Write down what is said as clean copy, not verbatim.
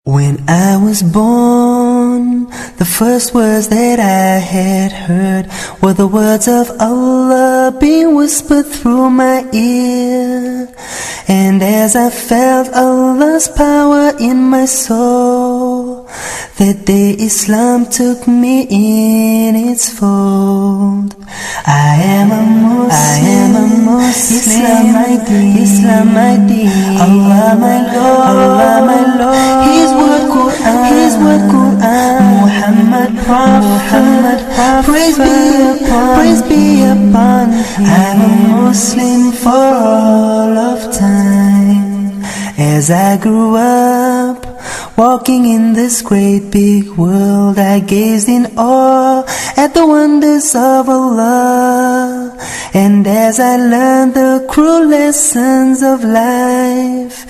When I was born, the first words that I had heard were the words of Allah being whispered through my ear. And as I felt Allah's power in my soul, that day Islam took me in its fold. I am a Muslim, Islam my deen, Allah my Lord, His word Quran, Muhammad Prophet, praise be upon him. I'm a Muslim for all of time. As I grew up, walking in this great big world, I gazed in awe at the wonders of Allah. And as I learned the cruel lessons of life,